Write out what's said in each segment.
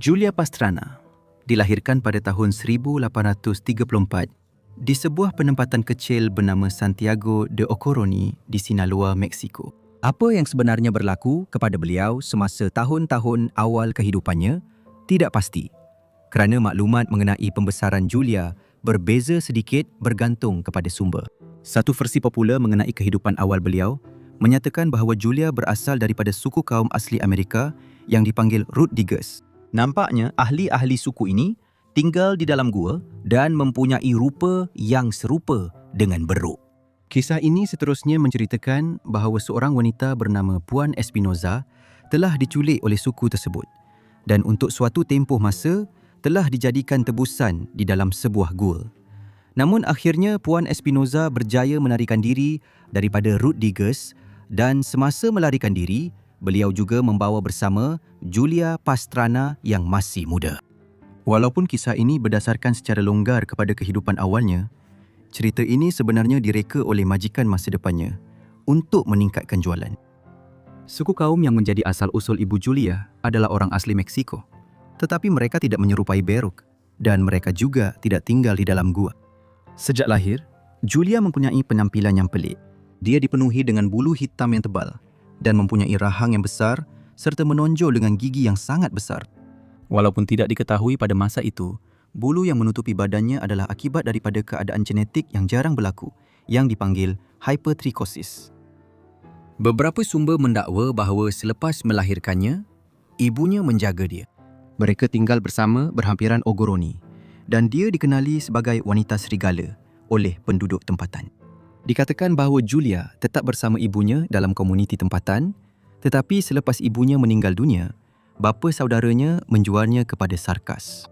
Julia Pastrana dilahirkan pada tahun 1834 di sebuah penempatan kecil bernama Santiago de Ocoroni di Sinaloa, Mexico. Apa yang sebenarnya berlaku kepada beliau semasa tahun-tahun awal kehidupannya tidak pasti, kerana maklumat mengenai pembesaran Julia berbeza sedikit bergantung kepada sumber. Satu versi popular mengenai kehidupan awal beliau menyatakan bahawa Julia berasal daripada suku kaum asli Amerika yang dipanggil Root Diggers. Nampaknya ahli-ahli suku ini tinggal di dalam gua dan mempunyai rupa yang serupa dengan beruk. Kisah ini seterusnya menceritakan bahawa seorang wanita bernama Puan Espinoza telah diculik oleh suku tersebut dan untuk suatu tempoh masa telah dijadikan tebusan di dalam sebuah gua. Namun akhirnya Puan Espinoza berjaya menarikan diri daripada Root Diggers dan semasa melarikan diri, beliau juga membawa bersama Julia Pastrana yang masih muda. Walaupun kisah ini berdasarkan secara longgar kepada kehidupan awalnya, cerita ini sebenarnya direka oleh majikan masa depannya untuk meningkatkan jualan. Suku kaum yang menjadi asal-usul ibu Julia adalah orang asli Meksiko, tetapi mereka tidak menyerupai Beruk dan mereka juga tidak tinggal di dalam gua. Sejak lahir, Julia mempunyai penampilan yang pelik. Dia dipenuhi dengan bulu hitam yang tebal dan mempunyai rahang yang besar serta menonjol dengan gigi yang sangat besar. Walaupun tidak diketahui pada masa itu, bulu yang menutupi badannya adalah akibat daripada keadaan genetik yang jarang berlaku yang dipanggil hypertrichosis. Beberapa sumber mendakwa bahawa selepas melahirkannya, ibunya menjaga dia. Mereka tinggal bersama berhampiran Ogoroni dan dia dikenali sebagai wanita serigala oleh penduduk tempatan. Dikatakan bahawa Julia tetap bersama ibunya dalam komuniti tempatan, tetapi selepas ibunya meninggal dunia, bapa saudaranya menjualnya kepada Sarkas.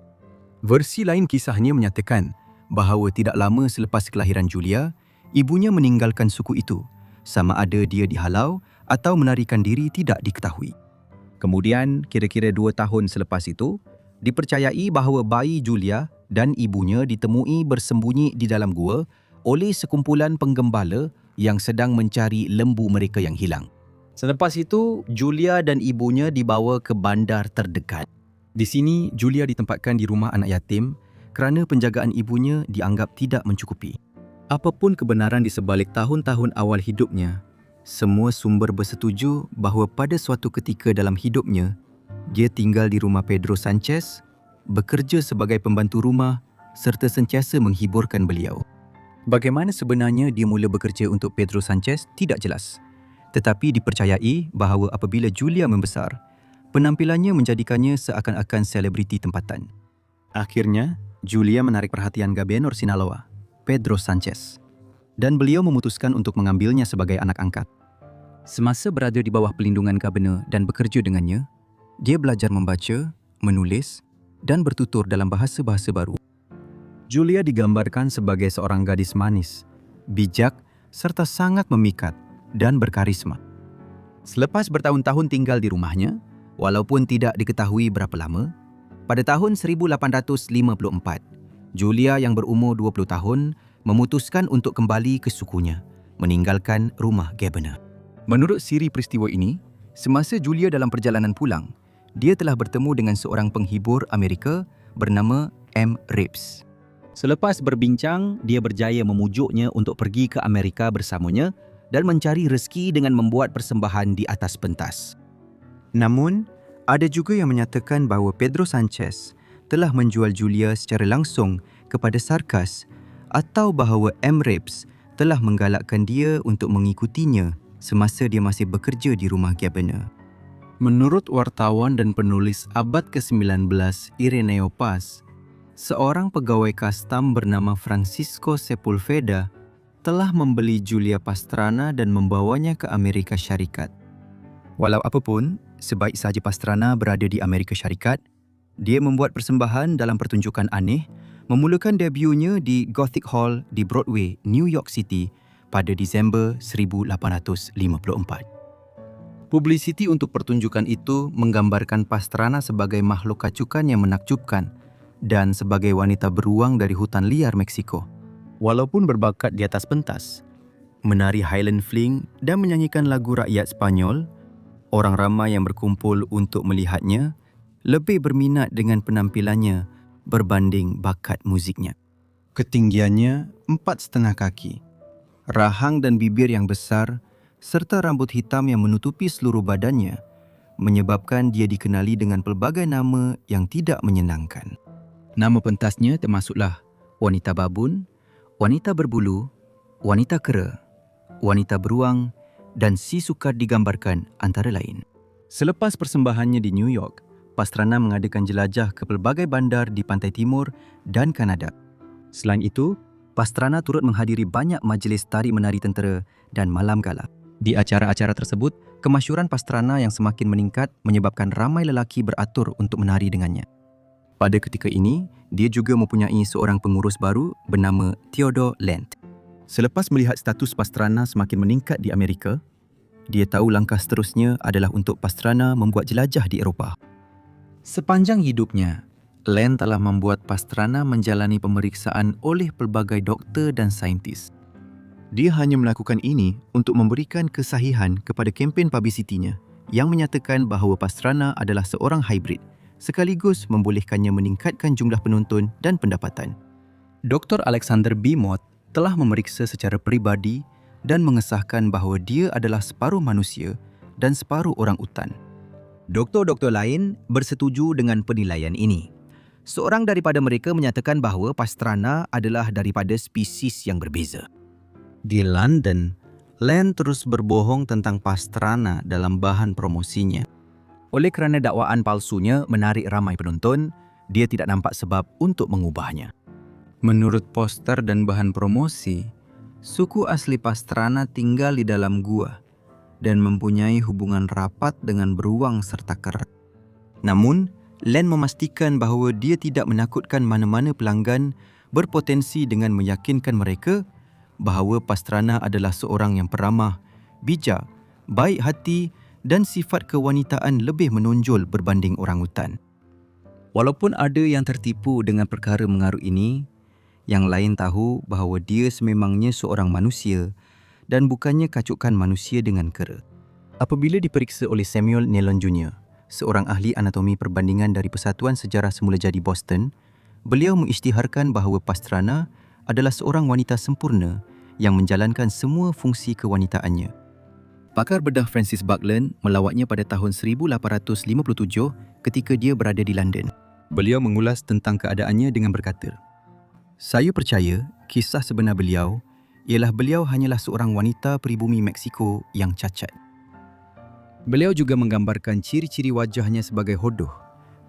Versi lain kisahnya menyatakan bahawa tidak lama selepas kelahiran Julia, ibunya meninggalkan suku itu, sama ada dia dihalau atau melarikan diri tidak diketahui. Kemudian, kira-kira 2 tahun selepas itu, dipercayai bahawa bayi Julia dan ibunya ditemui bersembunyi di dalam gua oleh sekumpulan penggembala yang sedang mencari lembu mereka yang hilang. Selepas itu, Julia dan ibunya dibawa ke bandar terdekat. Di sini, Julia ditempatkan di rumah anak yatim kerana penjagaan ibunya dianggap tidak mencukupi. Apapun kebenaran di sebalik tahun-tahun awal hidupnya, semua sumber bersetuju bahawa pada suatu ketika dalam hidupnya, dia tinggal di rumah Pedro Sanchez, bekerja sebagai pembantu rumah serta sentiasa menghiburkan beliau. Bagaimana sebenarnya dia mula bekerja untuk Pedro Sanchez tidak jelas. Tetapi dipercayai bahawa apabila Julia membesar, penampilannya menjadikannya seakan-akan selebriti tempatan. Akhirnya, Julia menarik perhatian Gobernador Sinaloa, Pedro Sanchez, dan beliau memutuskan untuk mengambilnya sebagai anak angkat. Semasa berada di bawah pelindungan Gubernur dan bekerja dengannya, dia belajar membaca, menulis dan bertutur dalam bahasa-bahasa baru. Julia digambarkan sebagai seorang gadis manis, bijak serta sangat memikat dan berkarisma. Selepas bertahun-tahun tinggal di rumahnya, walaupun tidak diketahui berapa lama, pada tahun 1854, Julia yang berumur 20 tahun memutuskan untuk kembali ke sukunya, meninggalkan rumah Gubernur. Menurut siri peristiwa ini, semasa Julia dalam perjalanan pulang, dia telah bertemu dengan seorang penghibur Amerika bernama M. Reeves. Selepas berbincang, dia berjaya memujuknya untuk pergi ke Amerika bersamanya dan mencari rezeki dengan membuat persembahan di atas pentas. Namun, ada juga yang menyatakan bahawa Pedro Sanchez telah menjual Julia secara langsung kepada Sarkas atau bahawa M. Reeves telah menggalakkan dia untuk mengikutinya semasa dia masih bekerja di rumah Gubernur. Menurut wartawan dan penulis abad ke-19 Ireneo Paz, seorang pegawai kastam bernama Francisco Sepulveda telah membeli Julia Pastrana dan membawanya ke Amerika Syarikat. Walau apapun, sebaik sahaja Pastrana berada di Amerika Syarikat, dia membuat persembahan dalam pertunjukan aneh, memulakan debutnya di Gothic Hall di Broadway, New York City pada Disember 1854. Publisiti untuk pertunjukan itu menggambarkan Pastrana sebagai makhluk kacukan yang menakjubkan dan sebagai wanita beruang dari hutan liar Meksiko. Walaupun berbakat di atas pentas, menari Highland Fling dan menyanyikan lagu rakyat Spanyol, orang ramai yang berkumpul untuk melihatnya lebih berminat dengan penampilannya berbanding bakat muziknya. Ketinggiannya 4,5 kaki, rahang dan bibir yang besar serta rambut hitam yang menutupi seluruh badannya menyebabkan dia dikenali dengan pelbagai nama yang tidak menyenangkan. Nama pentasnya termasuklah wanita babun, wanita berbulu, wanita kera, wanita beruang dan si sukar digambarkan antara lain. Selepas persembahannya di New York, Pastrana mengadakan jelajah ke pelbagai bandar di pantai timur dan Kanada. Selain itu, Pastrana turut menghadiri banyak majlis tari menari tentera dan malam gala. Di acara-acara tersebut, kemasyhuran Pastrana yang semakin meningkat menyebabkan ramai lelaki beratur untuk menari dengannya. Pada ketika ini, dia juga mempunyai seorang pengurus baru bernama Theodore Lent. Selepas melihat status Pastrana semakin meningkat di Amerika, dia tahu langkah seterusnya adalah untuk Pastrana membuat jelajah di Eropah. Sepanjang hidupnya, Lent telah membuat Pastrana menjalani pemeriksaan oleh pelbagai doktor dan saintis. Dia hanya melakukan ini untuk memberikan kesahihan kepada kempen publicity-nya yang menyatakan bahawa Pastrana adalah seorang hybrid, sekaligus membolehkannya meningkatkan jumlah penonton dan pendapatan. Dr. Alexander B. Mott telah memeriksa secara peribadi dan mengesahkan bahawa dia adalah separuh manusia dan separuh orang utan. Doktor-doktor lain bersetuju dengan penilaian ini. Seorang daripada mereka menyatakan bahawa Pastrana adalah daripada spesies yang berbeza. Di London, Lent terus berbohong tentang Pastrana dalam bahan promosinya. Oleh kerana dakwaan palsunya menarik ramai penonton, dia tidak nampak sebab untuk mengubahnya. Menurut poster dan bahan promosi, suku asli Pastrana tinggal di dalam gua dan mempunyai hubungan rapat dengan beruang serta kera. Namun, Lent memastikan bahawa dia tidak menakutkan mana-mana pelanggan berpotensi dengan meyakinkan mereka bahawa Pastrana adalah seorang yang peramah, bijak, baik hati dan sifat kewanitaan lebih menonjol berbanding orangutan. Walaupun ada yang tertipu dengan perkara mengarut ini, yang lain tahu bahawa dia sememangnya seorang manusia dan bukannya kacukan manusia dengan kera. Apabila diperiksa oleh Samuel Nellon Jr., seorang ahli anatomi perbandingan dari Persatuan Sejarah Semulajadi Boston, beliau mengisytiharkan bahawa Pastrana adalah seorang wanita sempurna yang menjalankan semua fungsi kewanitaannya. Pakar bedah Francis Buckland melawatnya pada tahun 1857 ketika dia berada di London. Beliau mengulas tentang keadaannya dengan berkata, "Saya percaya kisah sebenar beliau ialah beliau hanyalah seorang wanita peribumi Meksiko yang cacat." Beliau juga menggambarkan ciri-ciri wajahnya sebagai hodoh,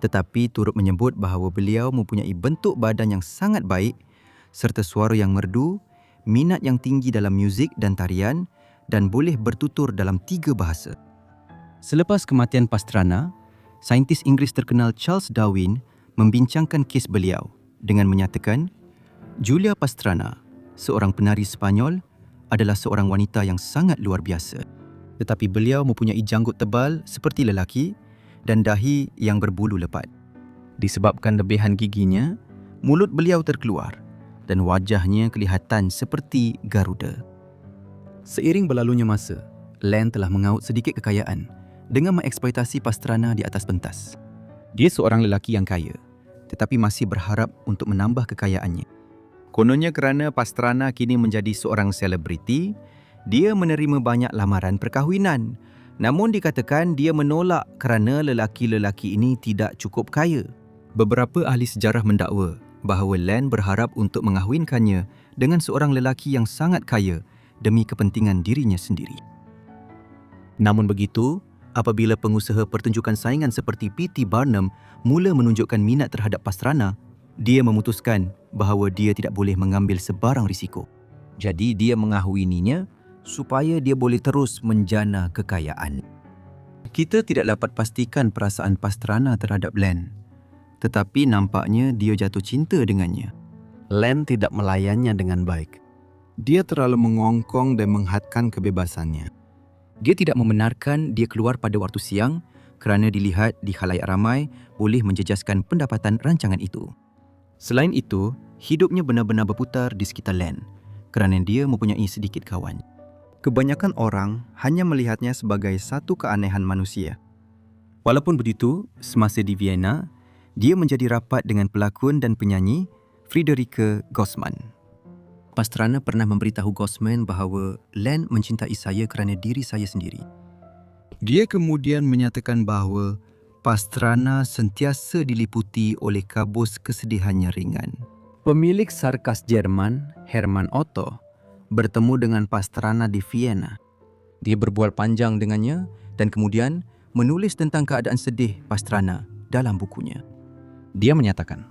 tetapi turut menyebut bahawa beliau mempunyai bentuk badan yang sangat baik serta suara yang merdu, minat yang tinggi dalam muzik dan tarian dan boleh bertutur dalam 3 bahasa. Selepas kematian Pastrana, saintis Inggeris terkenal Charles Darwin membincangkan kes beliau dengan menyatakan, Julia Pastrana, seorang penari Sepanyol, adalah seorang wanita yang sangat luar biasa. Tetapi beliau mempunyai janggut tebal seperti lelaki dan dahi yang berbulu lebat. Disebabkan lebihan giginya, mulut beliau terkeluar dan wajahnya kelihatan seperti Garuda. Seiring berlalunya masa, Lent telah mengaut sedikit kekayaan dengan mengeksploitasi Pastrana di atas pentas. Dia seorang lelaki yang kaya, tetapi masih berharap untuk menambah kekayaannya. Kononnya kerana Pastrana kini menjadi seorang selebriti, dia menerima banyak lamaran perkahwinan. Namun dikatakan dia menolak kerana lelaki-lelaki ini tidak cukup kaya. Beberapa ahli sejarah mendakwa bahawa Lent berharap untuk mengahwinkannya dengan seorang lelaki yang sangat kaya demi kepentingan dirinya sendiri. Namun begitu, apabila pengusaha pertunjukan saingan seperti P.T. Barnum mula menunjukkan minat terhadap Pastrana, dia memutuskan bahawa dia tidak boleh mengambil sebarang risiko. Jadi dia mengahwininya supaya dia boleh terus menjana kekayaan. Kita tidak dapat pastikan perasaan Pastrana terhadap Lent, tetapi nampaknya dia jatuh cinta dengannya. Lent tidak melayannya dengan baik. Dia terlalu mengongkong dan menghadkan kebebasannya. Dia tidak membenarkan dia keluar pada waktu siang kerana dilihat di khalayak ramai boleh menjejaskan pendapatan rancangan itu. Selain itu, hidupnya benar-benar berputar di sekitar Lent kerana dia mempunyai sedikit kawan. Kebanyakan orang hanya melihatnya sebagai satu keanehan manusia. Walaupun begitu, semasa di Vienna, dia menjadi rapat dengan pelakon dan penyanyi Friederike Gossmann. Pastrana pernah memberitahu Gossmann bahawa Len mencintai saya kerana diri saya sendiri. Dia kemudian menyatakan bahawa Pastrana sentiasa diliputi oleh kabus kesedihannya ringan. Pemilik sarkas Jerman, Hermann Otto, bertemu dengan Pastrana di Vienna. Dia berbual panjang dengannya dan kemudian menulis tentang keadaan sedih Pastrana dalam bukunya. Dia menyatakan,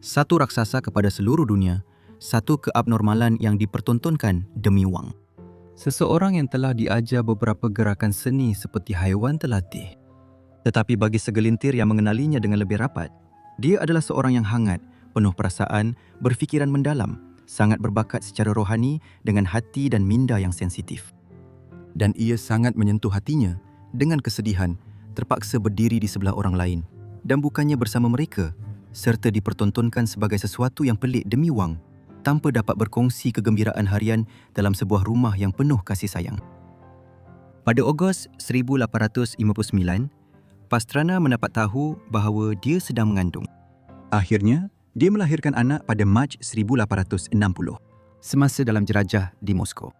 satu raksasa kepada seluruh dunia, satu keabnormalan yang dipertontonkan demi wang. Seseorang yang telah diajar beberapa gerakan seni seperti haiwan terlatih. Tetapi bagi segelintir yang mengenalinya dengan lebih rapat, dia adalah seorang yang hangat, penuh perasaan, berfikiran mendalam, sangat berbakat secara rohani dengan hati dan minda yang sensitif. Dan ia sangat menyentuh hatinya dengan kesedihan, terpaksa berdiri di sebelah orang lain dan bukannya bersama mereka, serta dipertontonkan sebagai sesuatu yang pelik demi wang, tanpa dapat berkongsi kegembiraan harian dalam sebuah rumah yang penuh kasih sayang. Pada Ogos 1859, Pastrana mendapat tahu bahawa dia sedang mengandung. Akhirnya, dia melahirkan anak pada Mac 1860, semasa dalam jelajah di Moskow.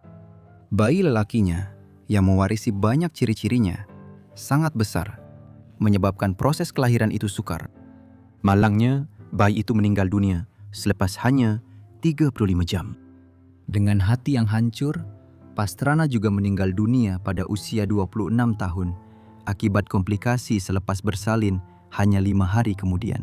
Bayi lelakinya, yang mewarisi banyak ciri-cirinya, sangat besar, menyebabkan proses kelahiran itu sukar. Malangnya, bayi itu meninggal dunia selepas hanya 35 jam. Dengan hati yang hancur, Pastrana juga meninggal dunia pada usia 26 tahun akibat komplikasi selepas bersalin hanya 5 hari kemudian.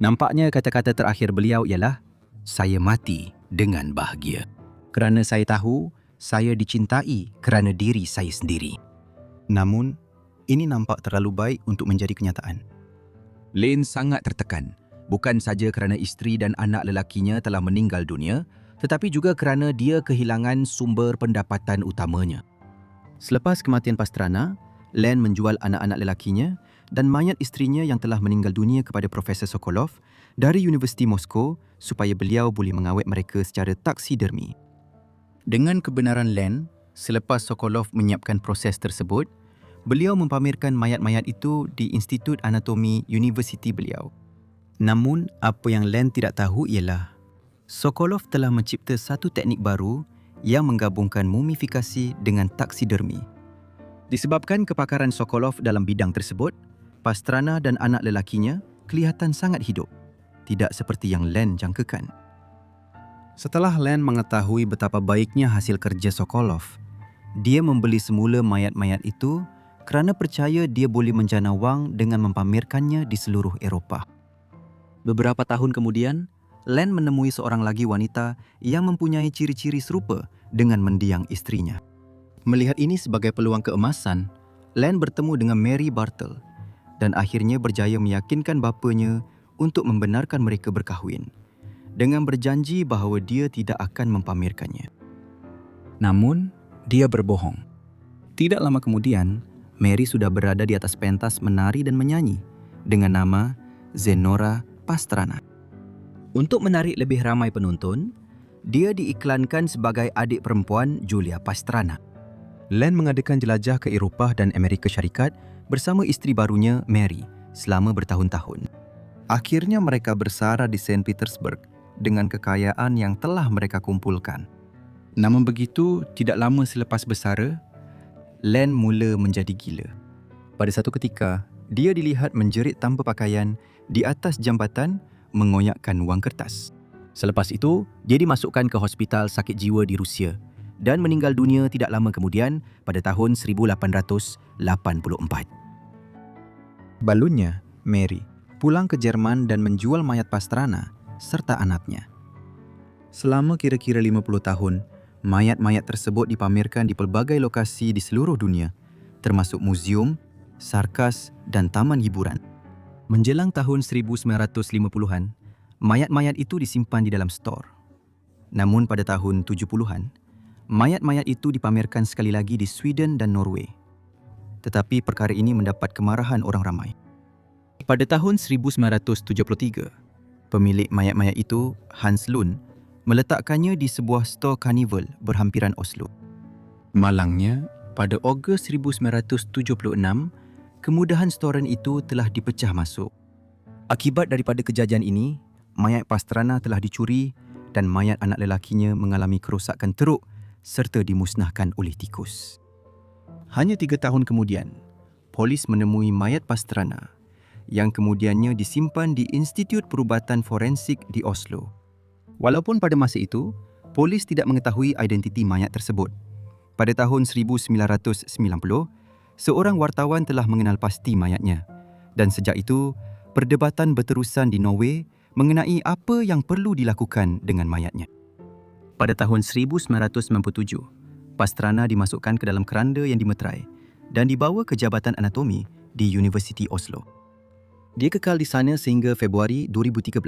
Nampaknya kata-kata terakhir beliau ialah, saya mati dengan bahagia. Kerana saya tahu, saya dicintai kerana diri saya sendiri. Namun, ini nampak terlalu baik untuk menjadi kenyataan. Len sangat tertekan, bukan saja kerana isteri dan anak lelakinya telah meninggal dunia, tetapi juga kerana dia kehilangan sumber pendapatan utamanya. Selepas kematian Pastrana, Len menjual anak-anak lelakinya dan mayat isterinya yang telah meninggal dunia kepada Profesor Sokolov dari Universiti Moskow supaya beliau boleh mengawet mereka secara taksidermi. Dengan kebenaran Len, selepas Sokolov menyiapkan proses tersebut, beliau mempamerkan mayat-mayat itu di Institut Anatomi Universiti beliau. Namun, apa yang Len tidak tahu ialah Sokolov telah mencipta satu teknik baru yang menggabungkan mumifikasi dengan taksidermi. Disebabkan kepakaran Sokolov dalam bidang tersebut, Pastrana dan anak lelakinya kelihatan sangat hidup, tidak seperti yang Len jangkakan. Setelah Len mengetahui betapa baiknya hasil kerja Sokolov, dia membeli semula mayat-mayat itu kerana percaya dia boleh menjana wang dengan mempamerkannya di seluruh Eropah. Beberapa tahun kemudian, Len menemui seorang lagi wanita yang mempunyai ciri-ciri serupa dengan mendiang isterinya. Melihat ini sebagai peluang keemasan, Len bertemu dengan Mary Bartle dan akhirnya berjaya meyakinkan bapanya untuk membenarkan mereka berkahwin dengan berjanji bahawa dia tidak akan mempamerkannya. Namun, dia berbohong. Tidak lama kemudian, Mary sudah berada di atas pentas menari dan menyanyi dengan nama Zenora Pastrana. Untuk menarik lebih ramai penonton, dia diiklankan sebagai adik perempuan Julia Pastrana. Len mengadakan jelajah ke Eropah dan Amerika Syarikat bersama isteri barunya Mary selama bertahun-tahun. Akhirnya mereka bersara di St. Petersburg dengan kekayaan yang telah mereka kumpulkan. Namun begitu, tidak lama selepas bersara, Len mula menjadi gila. Pada satu ketika, dia dilihat menjerit tanpa pakaian di atas jambatan mengoyakkan wang kertas. Selepas itu, dia dimasukkan ke hospital sakit jiwa di Rusia dan meninggal dunia tidak lama kemudian pada tahun 1884. Balunnya, Mary, pulang ke Jerman dan menjual mayat Pastrana serta anaknya. Selama kira-kira 50 tahun, mayat-mayat tersebut dipamerkan di pelbagai lokasi di seluruh dunia, termasuk muzium, sarkas dan taman hiburan. Menjelang tahun 1950-an, mayat-mayat itu disimpan di dalam stor. Namun pada tahun 70-an, mayat-mayat itu dipamerkan sekali lagi di Sweden dan Norway. Tetapi perkara ini mendapat kemarahan orang ramai. Pada tahun 1973, pemilik mayat-mayat itu, Hans Lund, meletakkannya di sebuah stor karnival berhampiran Oslo. Malangnya, pada Ogos 1976, kemudahan storan itu telah dipecah masuk. Akibat daripada kejadian ini, mayat Pastrana telah dicuri dan mayat anak lelakinya mengalami kerosakan teruk serta dimusnahkan oleh tikus. Hanya 3 tahun kemudian, polis menemui mayat Pastrana yang kemudiannya disimpan di Institut Perubatan Forensik di Oslo. Walaupun pada masa itu, polis tidak mengetahui identiti mayat tersebut. Pada tahun 1990, seorang wartawan telah mengenal pasti mayatnya dan sejak itu, perdebatan berterusan di Norway mengenai apa yang perlu dilakukan dengan mayatnya. Pada tahun 1997, Pastrana dimasukkan ke dalam keranda yang dimeterai dan dibawa ke Jabatan Anatomi di Universiti Oslo. Dia kekal di sana sehingga Februari 2013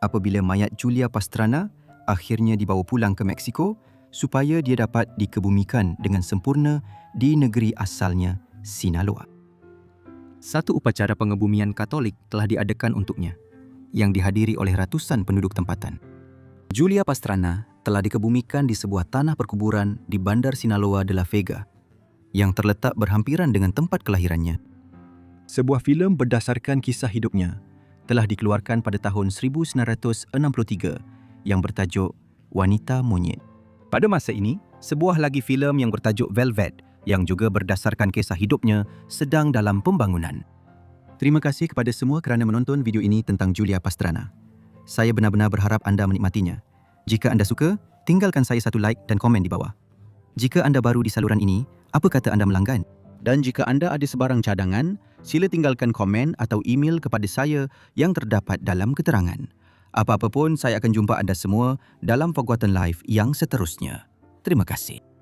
apabila mayat Julia Pastrana akhirnya dibawa pulang ke Mexico supaya dia dapat dikebumikan dengan sempurna di negeri asalnya, Sinaloa. Satu upacara pengebumian Katolik telah diadakan untuknya yang dihadiri oleh ratusan penduduk tempatan. Julia Pastrana telah dikebumikan di sebuah tanah perkuburan di Bandar Sinaloa de la Vega yang terletak berhampiran dengan tempat kelahirannya. Sebuah filem berdasarkan kisah hidupnya telah dikeluarkan pada tahun 1963 yang bertajuk Wanita Monyet. Pada masa ini, sebuah lagi filem yang bertajuk Velvet yang juga berdasarkan kisah hidupnya sedang dalam pembangunan. Terima kasih kepada semua kerana menonton video ini tentang Julia Pastrana. Saya benar-benar berharap anda menikmatinya. Jika anda suka, tinggalkan saya satu like dan komen di bawah. Jika anda baru di saluran ini, apa kata anda melanggan? Dan jika anda ada sebarang cadangan, sila tinggalkan komen atau email kepada saya yang terdapat dalam keterangan. Apa-apa pun, saya akan jumpa anda semua dalam Faguatan Live yang seterusnya. Terima kasih.